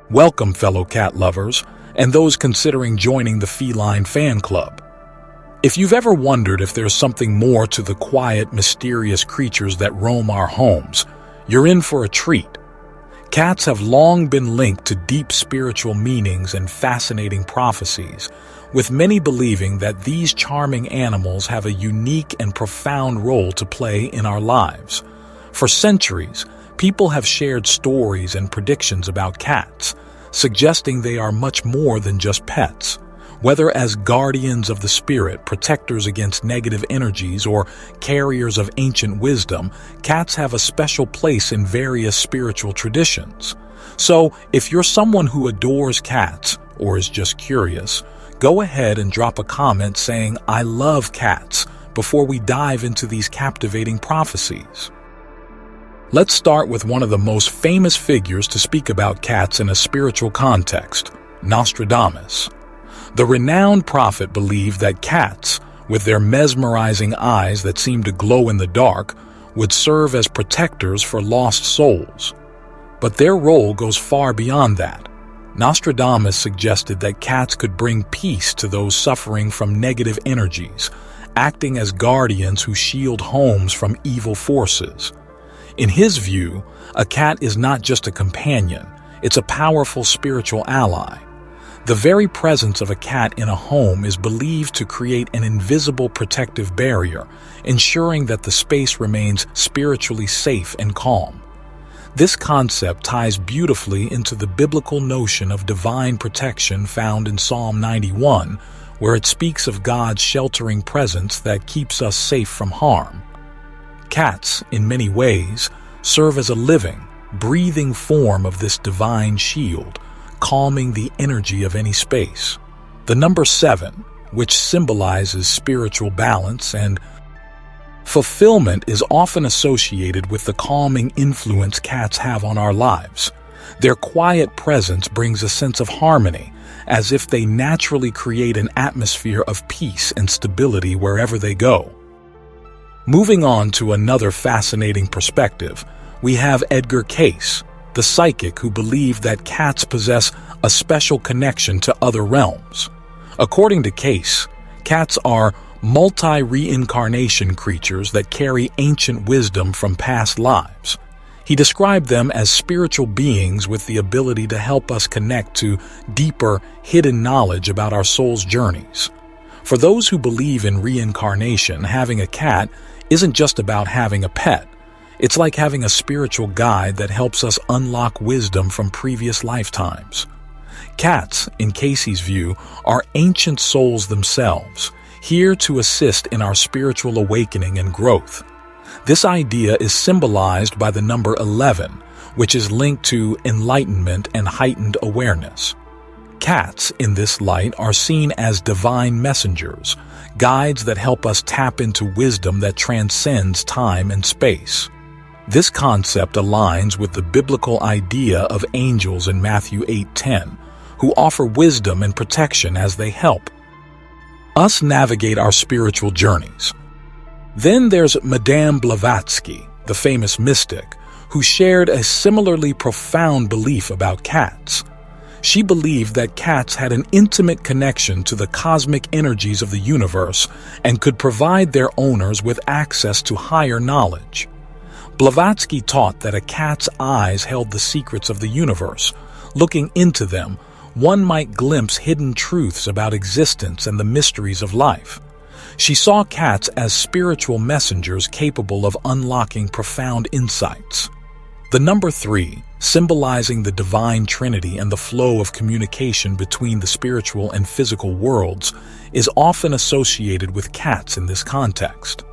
Welcome, fellow cat lovers, and those considering joining the Feline fan club. If you've ever wondered if there's something more to the quiet, mysterious creatures that roam our homes, you're in for a treat. Cats have long been linked to deep spiritual meanings and fascinating prophecies, with many believing that these charming animals have a unique and profound role to play in our lives. For centuries, people have shared stories and predictions about cats, suggesting they are much more than just pets. Whether as guardians of the spirit, protectors against negative energies, or carriers of ancient wisdom, cats have a special place in various spiritual traditions. So, if you're someone who adores cats, or is just curious, go ahead and drop a comment saying, "I love cats," before we dive into these captivating prophecies. Let's start with one of the most famous figures to speak about cats in a spiritual context, Nostradamus. The renowned prophet believed that cats, with their mesmerizing eyes that seemed to glow in the dark, would serve as protectors for lost souls. But their role goes far beyond that. Nostradamus suggested that cats could bring peace to those suffering from negative energies, acting as guardians who shield homes from evil forces. In his view, a cat is not just a companion, it's a powerful spiritual ally. The very presence of a cat in a home is believed to create an invisible protective barrier, ensuring that the space remains spiritually safe and calm. This concept ties beautifully into the biblical notion of divine protection found in Psalm 91, where it speaks of God's sheltering presence that keeps us safe from harm. Cats, in many ways, serve as a living, breathing form of this divine shield, calming the energy of any space. The number 7, which symbolizes spiritual balance and fulfillment, is often associated with the calming influence cats have on our lives. Their quiet presence brings a sense of harmony, as if they naturally create an atmosphere of peace and stability wherever they go. Moving on to another fascinating perspective, we have Edgar Cayce, the psychic who believed that cats possess a special connection to other realms. According to Cayce, cats are multi-reincarnation creatures that carry ancient wisdom from past lives. He described them as spiritual beings with the ability to help us connect to deeper, hidden knowledge about our soul's journeys. For those who believe in reincarnation, having a cat isn't just about having a pet. It's like having a spiritual guide that helps us unlock wisdom from previous lifetimes. Cats, in Cayce's view, are ancient souls themselves, here to assist in our spiritual awakening and growth. This idea is symbolized by the number 11, which is linked to enlightenment and heightened awareness. Cats, in this light, are seen as divine messengers, guides that help us tap into wisdom that transcends time and space. This concept aligns with the biblical idea of angels in Matthew 8:10, who offer wisdom and protection as they help us navigate our spiritual journeys. Then there's Madame Blavatsky, the famous mystic, who shared a similarly profound belief about cats. She believed that cats had an intimate connection to the cosmic energies of the universe and could provide their owners with access to higher knowledge. Blavatsky taught that a cat's eyes held the secrets of the universe. Looking into them, one might glimpse hidden truths about existence and the mysteries of life. She saw cats as spiritual messengers capable of unlocking profound insights. The number 3, symbolizing the divine trinity and the flow of communication between the spiritual and physical worlds, is often associated with cats in this context.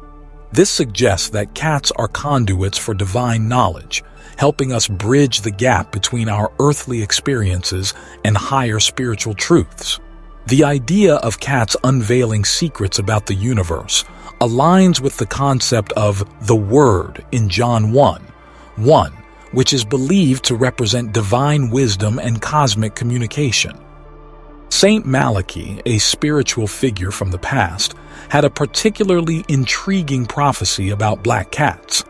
This suggests that cats are conduits for divine knowledge, helping us bridge the gap between our earthly experiences and higher spiritual truths. The idea of cats unveiling secrets about the universe aligns with the concept of the Word in John 1:1, which is believed to represent divine wisdom and cosmic communication. Saint Malachi, a spiritual figure from the past, had a particularly intriguing prophecy about black cats.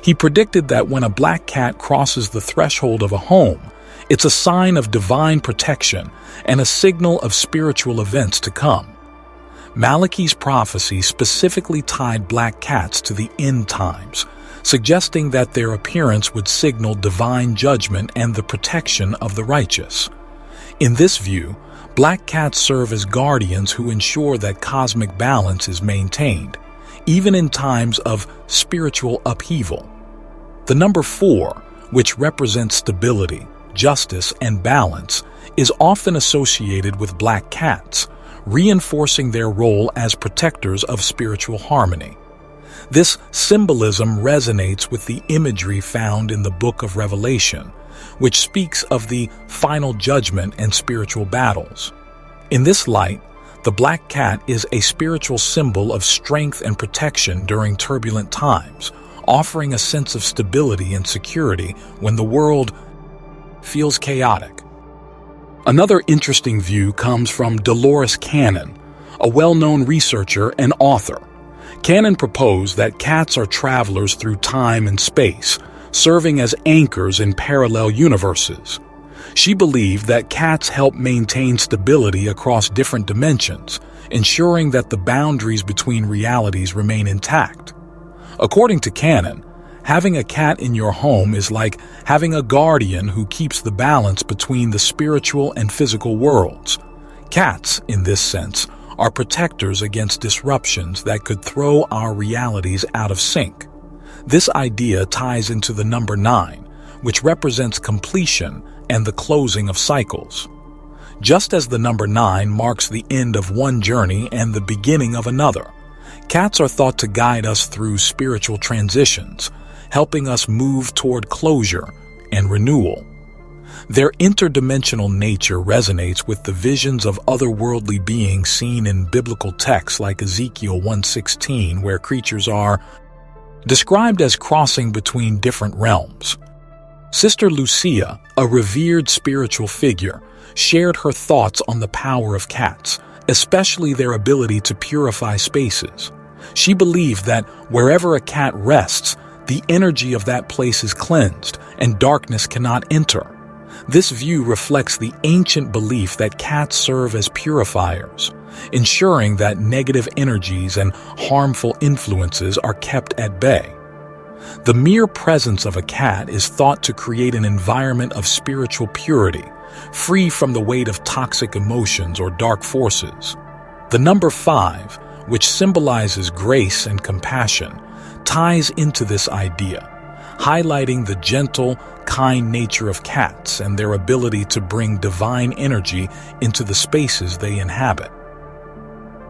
He predicted that when a black cat crosses the threshold of a home, It's a sign of divine protection and a signal of spiritual events to come. Malachi's prophecy specifically tied black cats to the end times, suggesting that their appearance would signal divine judgment and the protection of the righteous. In this view, black cats serve as guardians who ensure that cosmic balance is maintained, even in times of spiritual upheaval. The number 4, which represents stability, justice, and balance, is often associated with black cats, reinforcing their role as protectors of spiritual harmony. This symbolism resonates with the imagery found in the Book of Revelation, which speaks of the final judgment and spiritual battles. In this light, the black cat is a spiritual symbol of strength and protection during turbulent times, offering a sense of stability and security when the world feels chaotic. Another interesting view comes from Dolores Cannon, a well-known researcher and author. Cannon proposed that cats are travelers through time and space, serving as anchors in parallel universes. She believed that cats help maintain stability across different dimensions, ensuring that the boundaries between realities remain intact. According to Cannon, having a cat in your home is like having a guardian who keeps the balance between the spiritual and physical worlds. Cats, in this sense, are protectors against disruptions that could throw our realities out of sync. This idea ties into the number 9, which represents completion and the closing of cycles. Just as the number 9 marks the end of one journey and the beginning of another, cats are thought to guide us through spiritual transitions, helping us move toward closure and renewal. Their interdimensional nature resonates with the visions of otherworldly beings seen in biblical texts like Ezekiel 1:16, where creatures are described as crossing between different realms. Sister Lucia, a revered spiritual figure, shared her thoughts on the power of cats, especially their ability to purify spaces. She believed that wherever a cat rests, the energy of that place is cleansed and darkness cannot enter. This view reflects the ancient belief that cats serve as purifiers, ensuring that negative energies and harmful influences are kept at bay. The mere presence of a cat is thought to create an environment of spiritual purity, free from the weight of toxic emotions or dark forces. The number 5, which symbolizes grace and compassion, ties into this idea, highlighting the gentle, kind nature of cats and their ability to bring divine energy into the spaces they inhabit.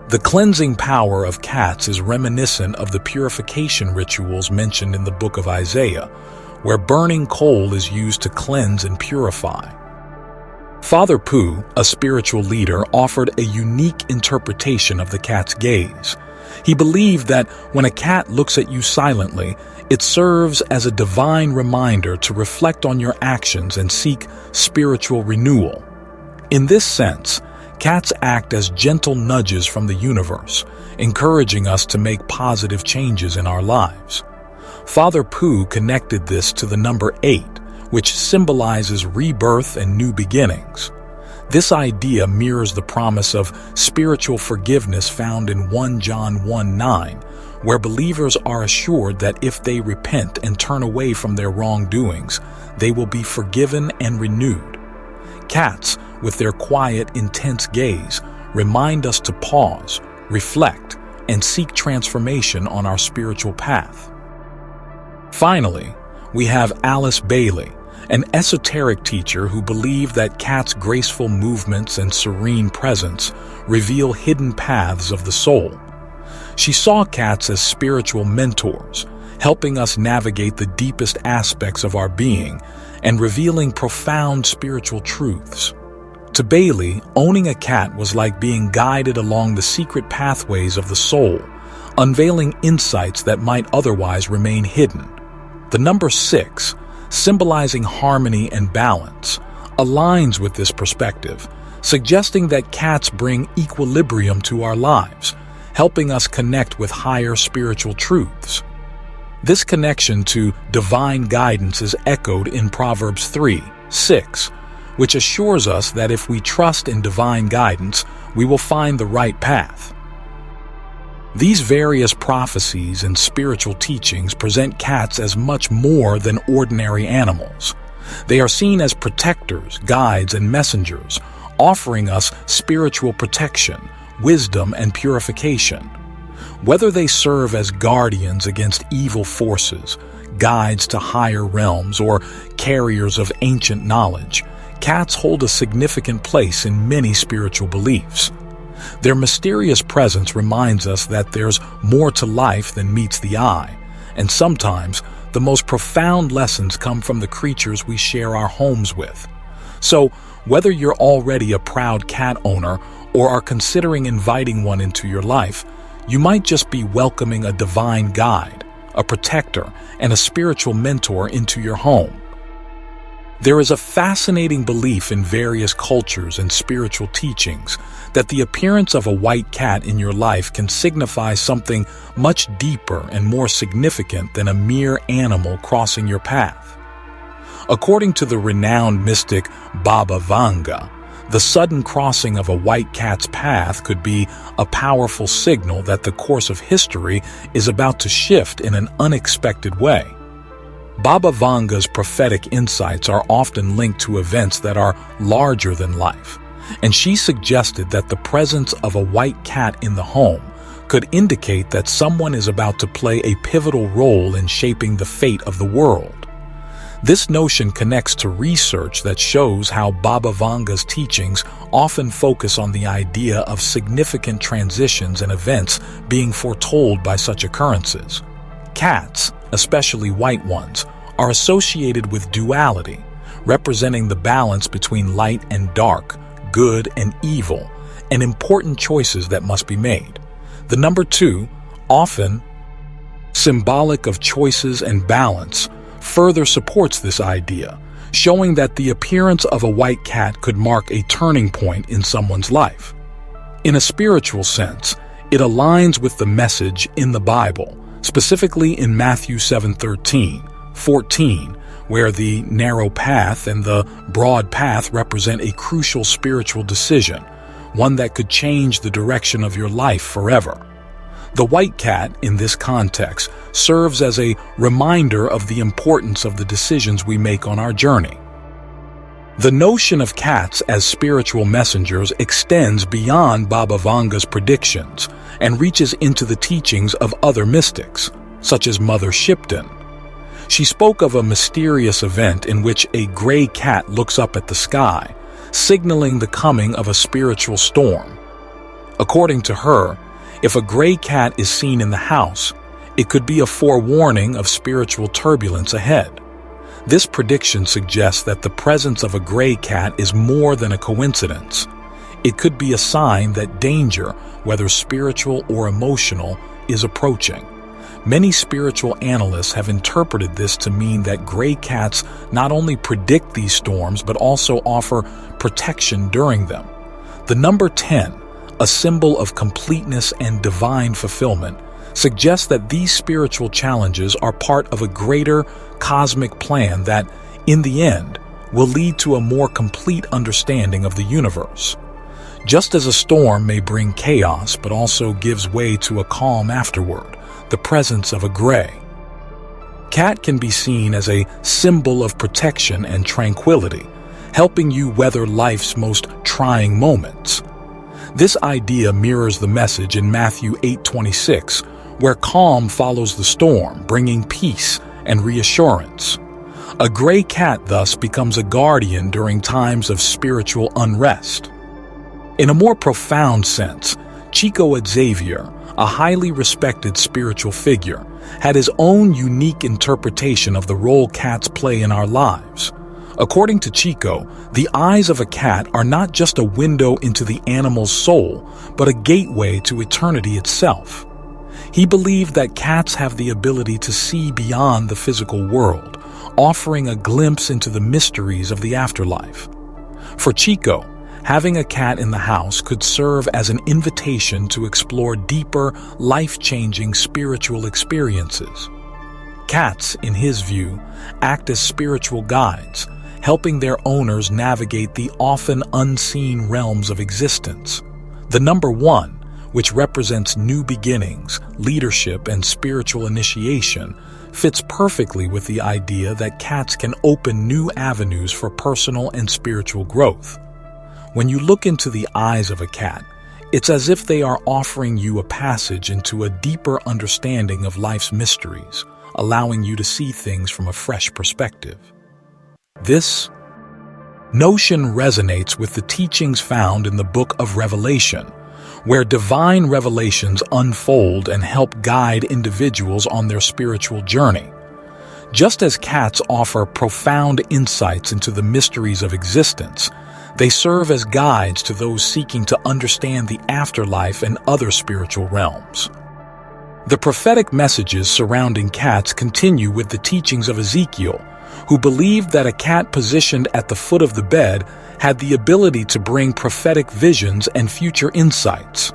The cleansing power of cats is reminiscent of the purification rituals mentioned in the book of Isaiah, where burning coal is used to cleanse and purify. Father Pooh, a spiritual leader, offered a unique interpretation of the cat's gaze. He believed that when a cat looks at you silently, it serves as a divine reminder to reflect on your actions and seek spiritual renewal. In this sense, cats act as gentle nudges from the universe, encouraging us to make positive changes in our lives. Father Pooh connected this to the number 8, which symbolizes rebirth and new beginnings. This idea mirrors the promise of spiritual forgiveness found in 1 John 1:9, where believers are assured that if they repent and turn away from their wrongdoings, they will be forgiven and renewed. Cats, with their quiet, intense gaze, remind us to pause, reflect, and seek transformation on our spiritual path. Finally, we have Alice Bailey, an esoteric teacher who believed that cats' graceful movements and serene presence reveal hidden paths of the soul. She saw cats as spiritual mentors, helping us navigate the deepest aspects of our being and revealing profound spiritual truths. To Bailey, owning a cat was like being guided along the secret pathways of the soul, unveiling insights that might otherwise remain hidden. The number 6, symbolizing harmony and balance, aligns with this perspective, suggesting that cats bring equilibrium to our lives, helping us connect with higher spiritual truths. This connection to divine guidance is echoed in Proverbs 3:6, which assures us that if we trust in divine guidance, we will find the right path. These various prophecies and spiritual teachings present cats as much more than ordinary animals. They are seen as protectors, guides, and messengers, offering us spiritual protection, wisdom, and purification. Whether they serve as guardians against evil forces, guides to higher realms, or carriers of ancient knowledge, cats hold a significant place in many spiritual beliefs. Their mysterious presence reminds us that there's more to life than meets the eye, and sometimes the most profound lessons come from the creatures we share our homes with. So, whether you're already a proud cat owner or are considering inviting one into your life, you might just be welcoming a divine guide, a protector, and a spiritual mentor into your home. There is a fascinating belief in various cultures and spiritual teachings that the appearance of a white cat in your life can signify something much deeper and more significant than a mere animal crossing your path. According to the renowned mystic Baba Vanga, the sudden crossing of a white cat's path could be a powerful signal that the course of history is about to shift in an unexpected way. Baba Vanga's prophetic insights are often linked to events that are larger than life, and she suggested that the presence of a white cat in the home could indicate that someone is about to play a pivotal role in shaping the fate of the world. This notion connects to research that shows how Baba Vanga's teachings often focus on the idea of significant transitions and events being foretold by such occurrences. Cats, especially white ones, are associated with duality, representing the balance between light and dark, good and evil, and important choices that must be made. The number 2, often symbolic of choices and balance, further supports this idea, showing that the appearance of a white cat could mark a turning point in someone's life. In a spiritual sense, it aligns with the message in the Bible, specifically in Matthew 7:13-14, where the narrow path and the broad path represent a crucial spiritual decision, one that could change the direction of your life forever. The white cat, in this context, serves as a reminder of the importance of the decisions we make on our journey. The notion of cats as spiritual messengers extends beyond Baba Vanga's predictions and reaches into the teachings of other mystics, such as Mother Shipton. She spoke of a mysterious event in which a gray cat looks up at the sky, signaling the coming of a spiritual storm. According to her, if a gray cat is seen in the house, it could be a forewarning of spiritual turbulence ahead. This prediction suggests that the presence of a gray cat is more than a coincidence. It could be a sign that danger, whether spiritual or emotional, is approaching. Many spiritual analysts have interpreted this to mean that gray cats not only predict these storms but also offer protection during them. The number 10, a symbol of completeness and divine fulfillment, suggests that these spiritual challenges are part of a greater cosmic plan that, in the end, will lead to a more complete understanding of the universe. Just as a storm may bring chaos but also gives way to a calm afterward, the presence of a gray cat can be seen as a symbol of protection and tranquility, helping you weather life's most trying moments. This idea mirrors the message in Matthew 8:26, where calm follows the storm, bringing peace and reassurance. A gray cat thus becomes a guardian during times of spiritual unrest. In a more profound sense, Chico Xavier, a highly respected spiritual figure, had his own unique interpretation of the role cats play in our lives. According to Chico, the eyes of a cat are not just a window into the animal's soul, but a gateway to eternity itself. He believed that cats have the ability to see beyond the physical world, offering a glimpse into the mysteries of the afterlife. For Chico, having a cat in the house could serve as an invitation to explore deeper, life-changing spiritual experiences. Cats, in his view, act as spiritual guides, helping their owners navigate the often unseen realms of existence. The number 1, which represents new beginnings, leadership, and spiritual initiation, fits perfectly with the idea that cats can open new avenues for personal and spiritual growth. When you look into the eyes of a cat, it's as if they are offering you a passage into a deeper understanding of life's mysteries, allowing you to see things from a fresh perspective. This notion resonates with the teachings found in the Book of Revelation, where divine revelations unfold and help guide individuals on their spiritual journey. Just as cats offer profound insights into the mysteries of existence, they serve as guides to those seeking to understand the afterlife and other spiritual realms. The prophetic messages surrounding cats continue with the teachings of Ezekiel, who believed that a cat positioned at the foot of the bed had the ability to bring prophetic visions and future insights.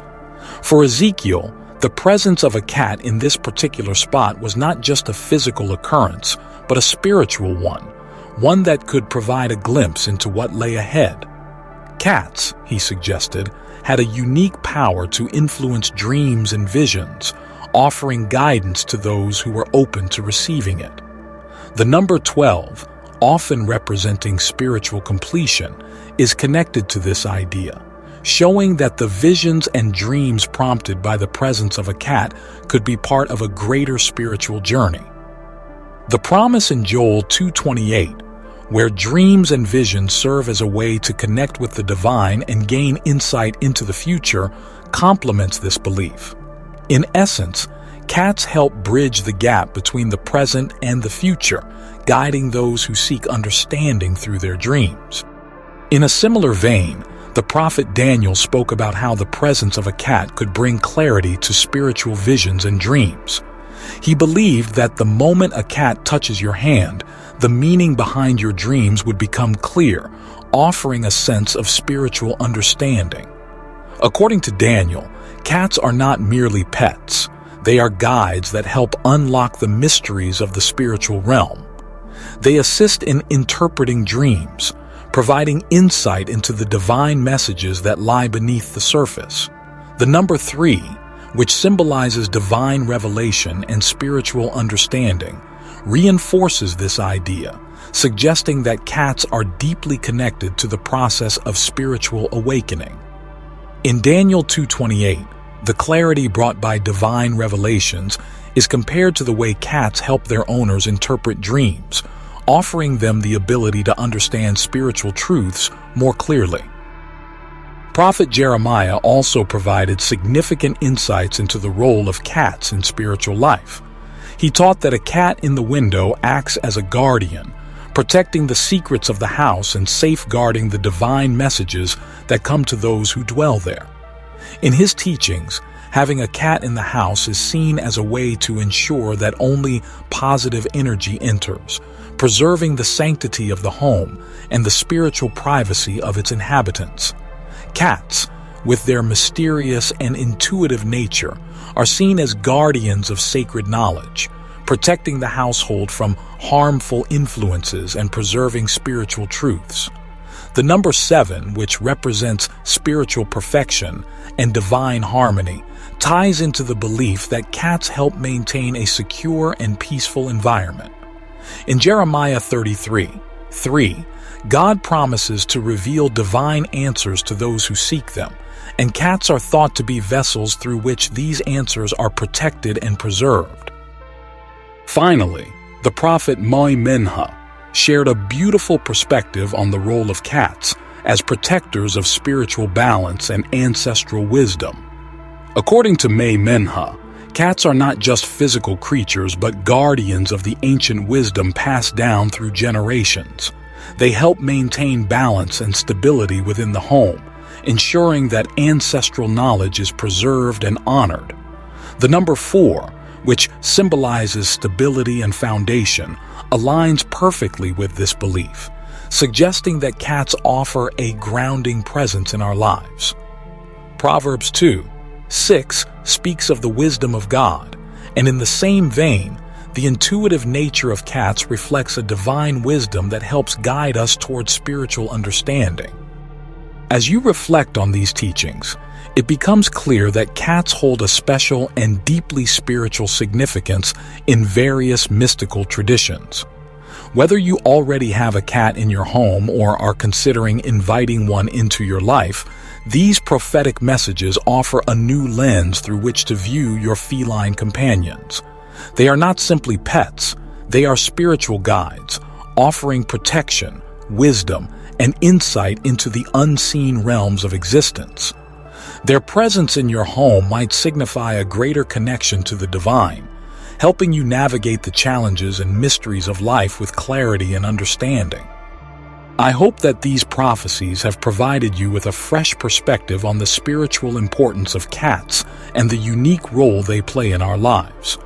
For Ezekiel, the presence of a cat in this particular spot was not just a physical occurrence, but a spiritual one that could provide a glimpse into what lay ahead. Cats, he suggested, had a unique power to influence dreams and visions, offering guidance to those who were open to receiving it. The number 12, often representing spiritual completion, is connected to this idea, showing that the visions and dreams prompted by the presence of a cat could be part of a greater spiritual journey. The promise in Joel 2:28, where dreams and visions serve as a way to connect with the divine and gain insight into the future, complements this belief. In essence, cats help bridge the gap between the present and the future, guiding those who seek understanding through their dreams. In a similar vein, the prophet Daniel spoke about how the presence of a cat could bring clarity to spiritual visions and dreams. He believed that the moment a cat touches your hand, the meaning behind your dreams would become clear, offering a sense of spiritual understanding. According to Daniel, cats are not merely pets. They are guides that help unlock the mysteries of the spiritual realm. They assist in interpreting dreams, providing insight into the divine messages that lie beneath the surface. The number 3, which symbolizes divine revelation and spiritual understanding, reinforces this idea, suggesting that cats are deeply connected to the process of spiritual awakening. In Daniel 2:28, the clarity brought by divine revelations is compared to the way cats help their owners interpret dreams, offering them the ability to understand spiritual truths more clearly. Prophet Jeremiah also provided significant insights into the role of cats in spiritual life. He taught that a cat in the window acts as a guardian, protecting the secrets of the house and safeguarding the divine messages that come to those who dwell there. In his teachings, having a cat in the house is seen as a way to ensure that only positive energy enters, preserving the sanctity of the home and the spiritual privacy of its inhabitants. Cats, with their mysterious and intuitive nature, are seen as guardians of sacred knowledge, protecting the household from harmful influences and preserving spiritual truths. The number 7, which represents spiritual perfection and divine harmony, ties into the belief that cats help maintain a secure and peaceful environment. In Jeremiah 33:3, God promises to reveal divine answers to those who seek them, and cats are thought to be vessels through which these answers are protected and preserved. Finally, the prophet Minha shared a beautiful perspective on the role of cats as protectors of spiritual balance and ancestral wisdom. According to Minha, cats are not just physical creatures but guardians of the ancient wisdom passed down through generations. They help maintain balance and stability within the home, ensuring that ancestral knowledge is preserved and honored. The number 4, which symbolizes stability and foundation, aligns perfectly with this belief, suggesting that cats offer a grounding presence in our lives. Proverbs 2:6 speaks of the wisdom of God, and in the same vein, The intuitive nature of cats reflects a divine wisdom that helps guide us towards spiritual understanding. As you reflect on these teachings, it becomes clear that cats hold a special and deeply spiritual significance in various mystical traditions. Whether you already have a cat in your home or are considering inviting one into your life, these prophetic messages offer a new lens through which to view your feline companions. They are not simply pets, they are spiritual guides, offering protection, wisdom, and insight into the unseen realms of existence. Their presence in your home might signify a greater connection to the divine, helping you navigate the challenges and mysteries of life with clarity and understanding. I hope that these prophecies have provided you with a fresh perspective on the spiritual importance of cats and the unique role they play in our lives.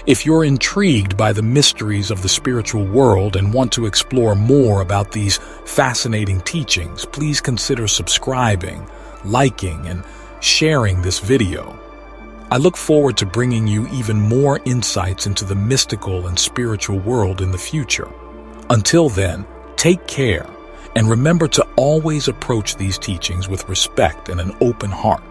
If you're intrigued by the mysteries of the spiritual world and want to explore more about these fascinating teachings, please consider subscribing, liking, and sharing this video. I look forward to bringing you even more insights into the mystical and spiritual world in the future. Until then, take care, and remember to always approach these teachings with respect and an open heart.